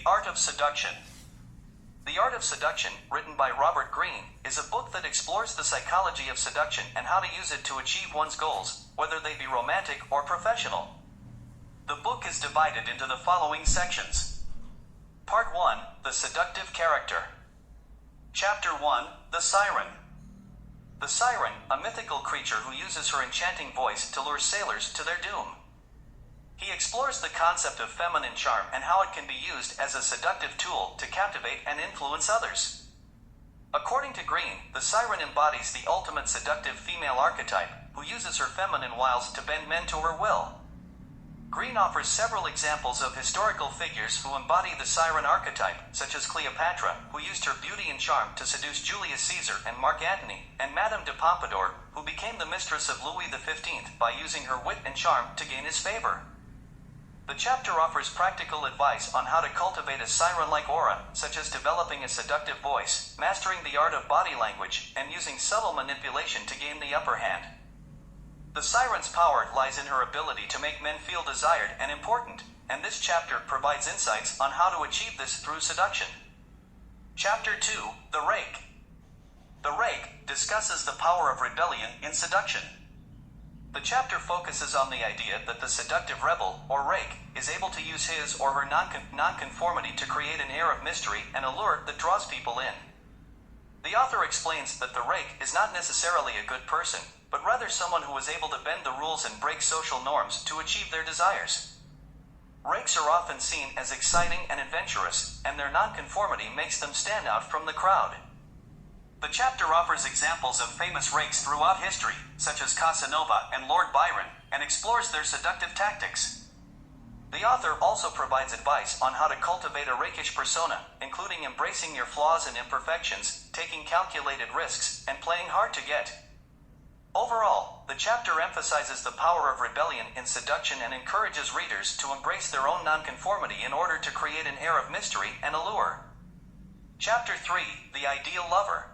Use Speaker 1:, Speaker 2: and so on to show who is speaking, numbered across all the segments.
Speaker 1: Art of Seduction. The Art of Seduction, written by Robert Greene, is a book that explores the psychology of seduction and how to use it to achieve one's goals, whether they be romantic or professional. The book is divided into the following sections. Part 1, The Seductive Character. Chapter 1, The Siren. The siren, a mythical creature who uses her enchanting voice to lure sailors to their doom. He explores the concept of feminine charm and how it can be used as a seductive tool to captivate and influence others. According to Greene, the siren embodies the ultimate seductive female archetype, who uses her feminine wiles to bend men to her will. Greene offers several examples of historical figures who embody the siren archetype, such as Cleopatra, who used her beauty and charm to seduce Julius Caesar and Mark Antony, and Madame de Pompadour, who became the mistress of Louis XV by using her wit and charm to gain his favor. The chapter offers practical advice on how to cultivate a siren-like aura, such as developing a seductive voice, mastering the art of body language, and using subtle manipulation to gain the upper hand. The siren's power lies in her ability to make men feel desired and important, and this chapter provides insights on how to achieve this through seduction. Chapter 2, The Rake. The Rake discusses the power of rebellion in seduction. The chapter focuses on the idea that the seductive rebel, or rake, is able to use his or her nonconformity to create an air of mystery and allure that draws people in. The author explains that the rake is not necessarily a good person, but rather someone who is able to bend the rules and break social norms to achieve their desires. Rakes are often seen as exciting and adventurous, and their nonconformity makes them stand out from the crowd. The chapter offers examples of famous rakes throughout history, such as Casanova and Lord Byron, and explores their seductive tactics. The author also provides advice on how to cultivate a rakish persona, including embracing your flaws and imperfections, taking calculated risks, and playing hard to get. Overall, the chapter emphasizes the power of rebellion in seduction and encourages readers to embrace their own nonconformity in order to create an air of mystery and allure. Chapter 3, The Ideal Lover.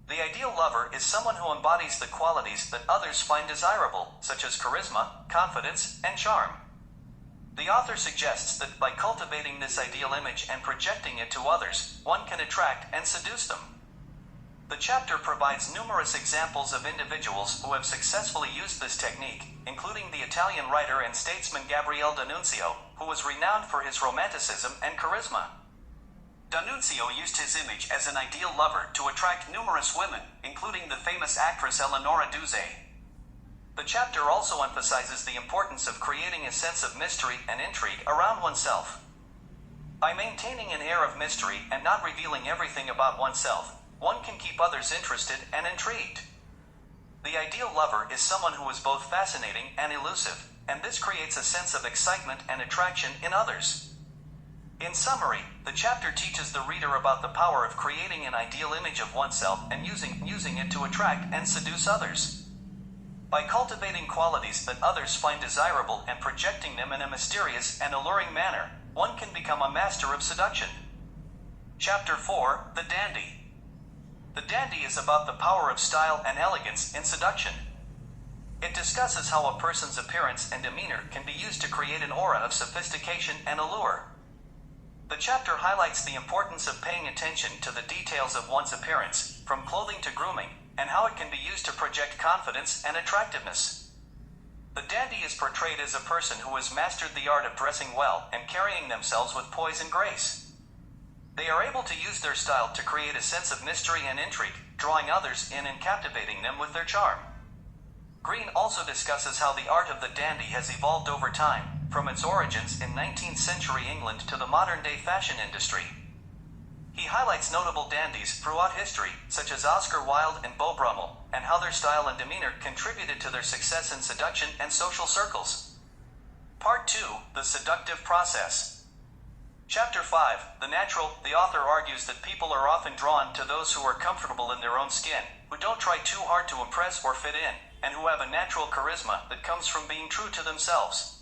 Speaker 1: The ideal lover is someone who embodies the qualities that others find desirable, such as charisma, confidence, and charm. The author suggests that by cultivating this ideal image and projecting it to others, one can attract and seduce them. The chapter provides numerous examples of individuals who have successfully used this technique, including the Italian writer and statesman Gabriele D'Annunzio, who was renowned for his romanticism and charisma. D'Annunzio used his image as an ideal lover to attract numerous women, including the famous actress Eleonora Duse. The chapter also emphasizes the importance of creating a sense of mystery and intrigue around oneself. By maintaining an air of mystery and not revealing everything about oneself, one can keep others interested and intrigued. The ideal lover is someone who is both fascinating and elusive, and this creates a sense of excitement and attraction in others. In summary, the chapter teaches the reader about the power of creating an ideal image of oneself and using it to attract and seduce others. By cultivating qualities that others find desirable and projecting them in a mysterious and alluring manner, one can become a master of seduction. Chapter 4, The Dandy. The dandy is about the power of style and elegance in seduction. It discusses how a person's appearance and demeanor can be used to create an aura of sophistication and allure. The chapter highlights the importance of paying attention to the details of one's appearance, from clothing to grooming, and how it can be used to project confidence and attractiveness. The dandy is portrayed as a person who has mastered the art of dressing well and carrying themselves with poise and grace. They are able to use their style to create a sense of mystery and intrigue, drawing others in and captivating them with their charm. Greene also discusses how the art of the dandy has evolved over time, from its origins in 19th century England to the modern-day fashion industry. He highlights notable dandies throughout history, such as Oscar Wilde and Beau Brummel, and how their style and demeanor contributed to their success in seduction and social circles. Part 2, The Seductive Process. Chapter 5, The Natural. The author argues that people are often drawn to those who are comfortable in their own skin, who don't try too hard to impress or fit in, and who have a natural charisma that comes from being true to themselves.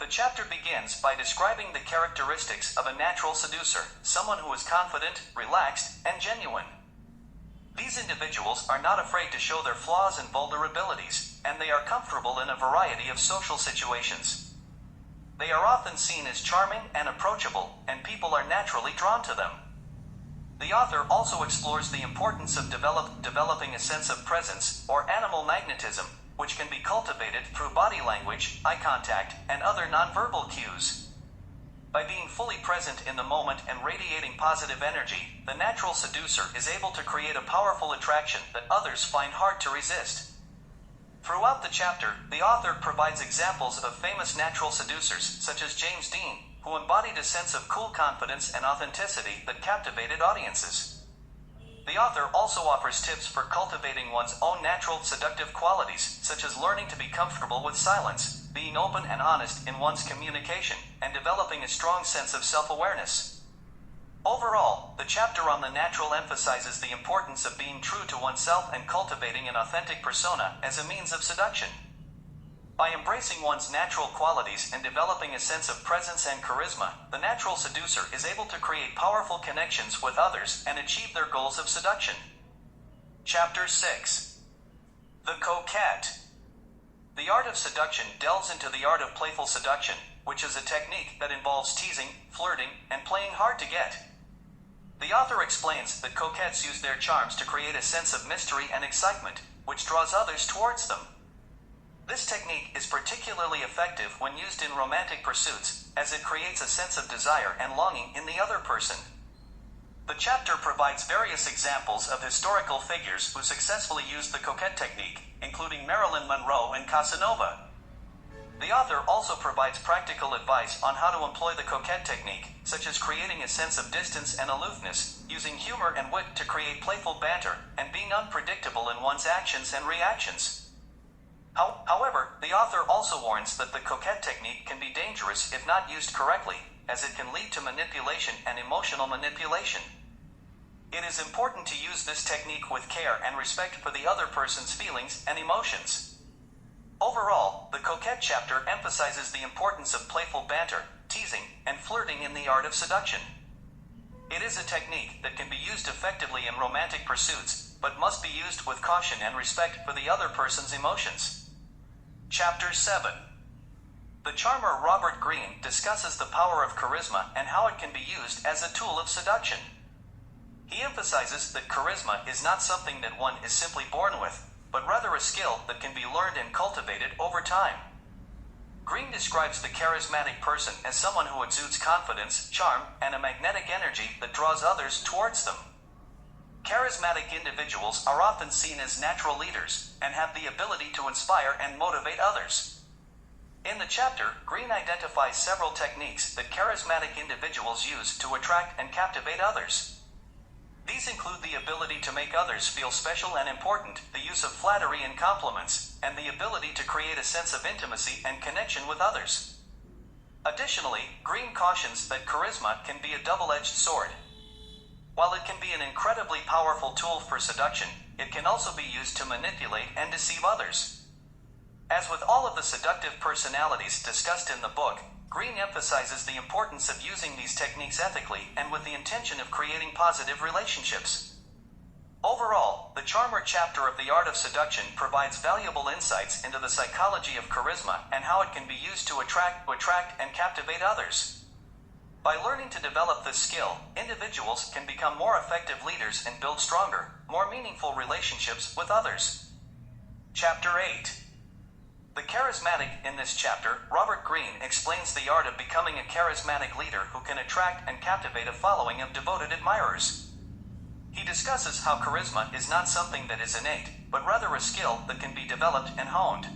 Speaker 1: The chapter begins by describing the characteristics of a natural seducer, someone who is confident, relaxed, and genuine. These individuals are not afraid to show their flaws and vulnerabilities, and they are comfortable in a variety of social situations. They are often seen as charming and approachable, and people are naturally drawn to them. The author also explores the importance of developing a sense of presence, or animal magnetism, which can be cultivated through body language, eye contact, and other nonverbal cues. By being fully present in the moment and radiating positive energy, the natural seducer is able to create a powerful attraction that others find hard to resist. Throughout the chapter, the author provides examples of famous natural seducers, such as James Dean, who embodied a sense of cool confidence and authenticity that captivated audiences. The author also offers tips for cultivating one's own natural seductive qualities, such as learning to be comfortable with silence, being open and honest in one's communication, and developing a strong sense of self-awareness. Overall, the chapter on the natural emphasizes the importance of being true to oneself and cultivating an authentic persona as a means of seduction. By embracing one's natural qualities and developing a sense of presence and charisma, the natural seducer is able to create powerful connections with others and achieve their goals of seduction. Chapter 6. The Coquette. The art of seduction delves into the art of playful seduction, which is a technique that involves teasing, flirting, and playing hard to get. The author explains that coquettes use their charms to create a sense of mystery and excitement, which draws others towards them. This technique is particularly effective when used in romantic pursuits, as it creates a sense of desire and longing in the other person. The chapter provides various examples of historical figures who successfully used the coquette technique, including Marilyn Monroe and Casanova. The author also provides practical advice on how to employ the coquette technique, such as creating a sense of distance and aloofness, using humor and wit to create playful banter, and being unpredictable in one's actions and reactions. However, the author also warns that the coquette technique can be dangerous if not used correctly, as it can lead to manipulation and emotional manipulation. It is important to use this technique with care and respect for the other person's feelings and emotions. Overall, the coquette chapter emphasizes the importance of playful banter, teasing, and flirting in the art of seduction. It is a technique that can be used effectively in romantic pursuits, but must be used with caution and respect for the other person's emotions. Chapter 7. The charmer Robert Greene discusses the power of charisma and how it can be used as a tool of seduction. He emphasizes that charisma is not something that one is simply born with, but rather a skill that can be learned and cultivated over time. Greene describes the charismatic person as someone who exudes confidence, charm, and a magnetic energy that draws others towards them. Charismatic individuals are often seen as natural leaders and have the ability to inspire and motivate others. In the chapter, Greene identifies several techniques that charismatic individuals use to attract and captivate others. These include the ability to make others feel special and important, the use of flattery and compliments, and the ability to create a sense of intimacy and connection with others. Additionally, Greene cautions that charisma can be a double-edged sword. While it can be an incredibly powerful tool for seduction, it can also be used to manipulate and deceive others. As with all of the seductive personalities discussed in the book, Greene emphasizes the importance of using these techniques ethically and with the intention of creating positive relationships. Overall, the charmer chapter of the art of seduction provides valuable insights into the psychology of charisma and how it can be used to attract and captivate others. By learning to develop this skill, individuals can become more effective leaders and build stronger, more meaningful relationships with others. Chapter 8. The charismatic. In this chapter, Robert Greene explains the art of becoming a charismatic leader who can attract and captivate a following of devoted admirers. He discusses how charisma is not something that is innate, but rather a skill that can be developed and honed.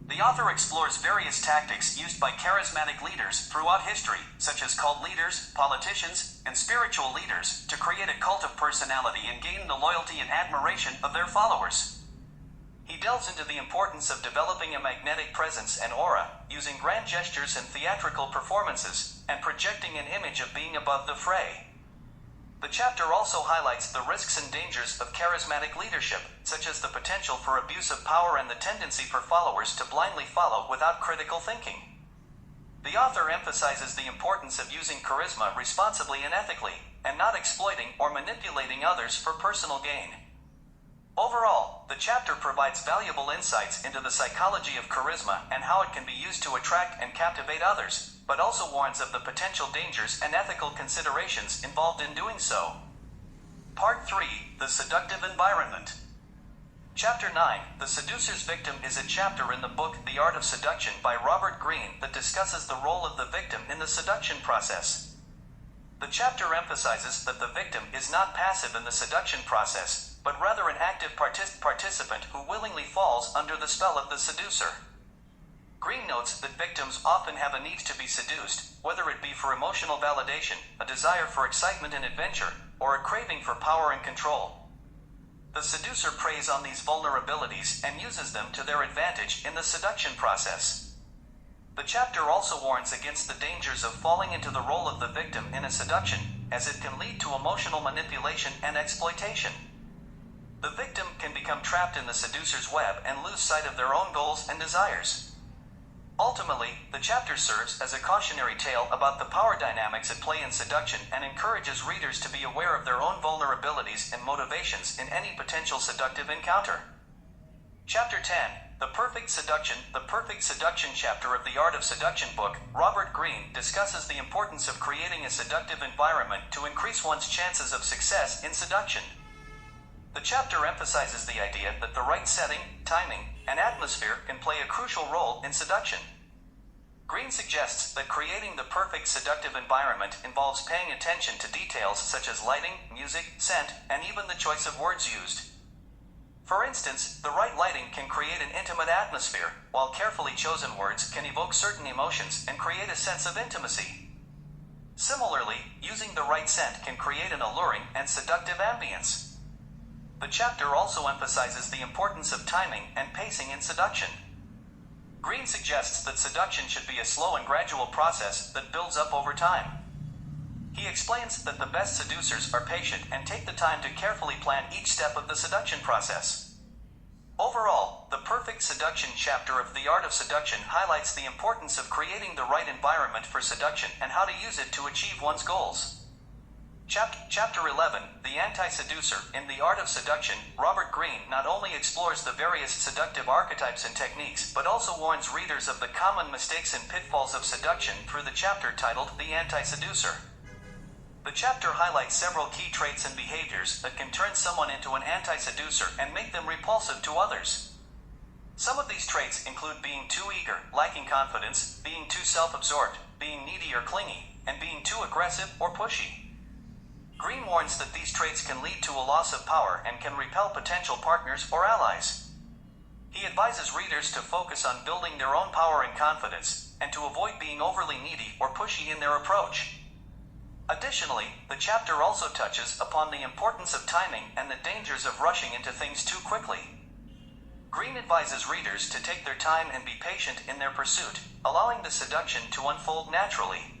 Speaker 1: The author explores various tactics used by charismatic leaders throughout history, such as cult leaders, politicians, and spiritual leaders, to create a cult of personality and gain the loyalty and admiration of their followers. He delves into the importance of developing a magnetic presence and aura, using grand gestures and theatrical performances, and projecting an image of being above the fray. The chapter also highlights the risks and dangers of charismatic leadership, such as the potential for abuse of power and the tendency for followers to blindly follow without critical thinking. The author emphasizes the importance of using charisma responsibly and ethically, and not exploiting or manipulating others for personal gain. Overall, the chapter provides valuable insights into the psychology of charisma and how it can be used to attract and captivate others, but also warns of the potential dangers and ethical considerations involved in doing so. Part 3: The Seductive Environment. Chapter 9: The Seducer's Victim is a chapter in the book The Art of Seduction by Robert Greene that discusses the role of the victim in the seduction process. The chapter emphasizes that the victim is not passive in the seduction process, but rather an active participant who willingly falls under the spell of the seducer. Greene notes that victims often have a need to be seduced, whether it be for emotional validation, a desire for excitement and adventure, or a craving for power and control. The seducer preys on these vulnerabilities and uses them to their advantage in the seduction process. The chapter also warns against the dangers of falling into the role of the victim in a seduction, as it can lead to emotional manipulation and exploitation. The victim can become trapped in the seducer's web and lose sight of their own goals and desires. Ultimately, the chapter serves as a cautionary tale about the power dynamics at play in seduction and encourages readers to be aware of their own vulnerabilities and motivations in any potential seductive encounter. Chapter 10: The Perfect Seduction. The Perfect Seduction chapter of The Art of Seduction book, Robert Greene, discusses the importance of creating a seductive environment to increase one's chances of success in seduction. The chapter emphasizes the idea that the right setting, timing, and atmosphere can play a crucial role in seduction. Greene suggests that creating the perfect seductive environment involves paying attention to details such as lighting, music, scent, and even the choice of words used. For instance, the right lighting can create an intimate atmosphere, while carefully chosen words can evoke certain emotions and create a sense of intimacy. Similarly, using the right scent can create an alluring and seductive ambience. The chapter also emphasizes the importance of timing and pacing in seduction. Greene suggests that seduction should be a slow and gradual process that builds up over time. He explains that the best seducers are patient and take the time to carefully plan each step of the seduction process. Overall, the Perfect Seduction chapter of The Art of Seduction highlights the importance of creating the right environment for seduction and how to use it to achieve one's goals. Chapter 11: The Anti-Seducer. In The Art of Seduction, Robert Greene not only explores the various seductive archetypes and techniques, but also warns readers of the common mistakes and pitfalls of seduction through the chapter titled The Anti-Seducer. The chapter highlights several key traits and behaviors that can turn someone into an anti-seducer and make them repulsive to others. Some of these traits include being too eager, lacking confidence, being too self-absorbed, being needy or clingy, and being too aggressive or pushy. Greene warns that these traits can lead to a loss of power and can repel potential partners or allies. He advises readers to focus on building their own power and confidence, and to avoid being overly needy or pushy in their approach. Additionally, the chapter also touches upon the importance of timing and the dangers of rushing into things too quickly. Greene advises readers to take their time and be patient in their pursuit, allowing the seduction to unfold naturally.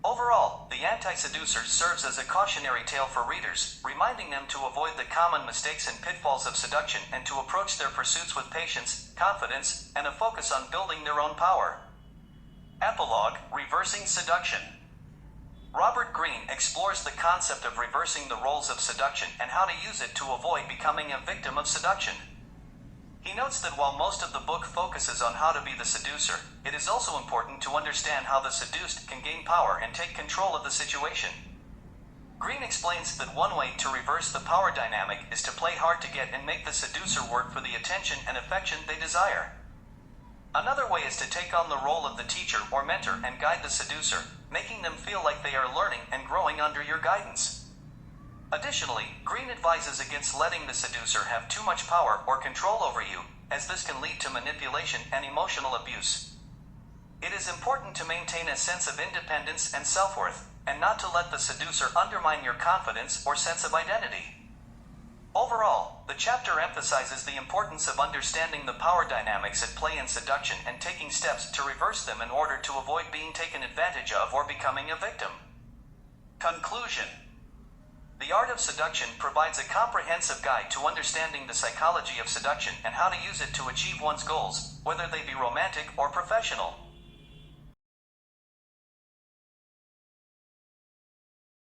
Speaker 1: Overall, The Anti-Seducer serves as a cautionary tale for readers, reminding them to avoid the common mistakes and pitfalls of seduction and to approach their pursuits with patience, confidence, and a focus on building their own power. Epilogue: Reversing Seduction. Robert Greene explores the concept of reversing the roles of seduction and how to use it to avoid becoming a victim of seduction. He notes that while most of the book focuses on how to be the seducer, it is also important to understand how the seduced can gain power and take control of the situation. Greene explains that one way to reverse the power dynamic is to play hard to get and make the seducer work for the attention and affection they desire. Another way is to take on the role of the teacher or mentor and guide the seducer, making them feel like they are learning and growing under your guidance. Additionally, Greene advises against letting the seducer have too much power or control over you, as this can lead to manipulation and emotional abuse. It is important to maintain a sense of independence and self-worth, and not to let the seducer undermine your confidence or sense of identity. Overall, the chapter emphasizes the importance of understanding the power dynamics at play in seduction and taking steps to reverse them in order to avoid being taken advantage of or becoming a victim. Conclusion: The Art of Seduction provides a comprehensive guide to understanding the psychology of seduction and how to use it to achieve one's goals, whether they be romantic or professional.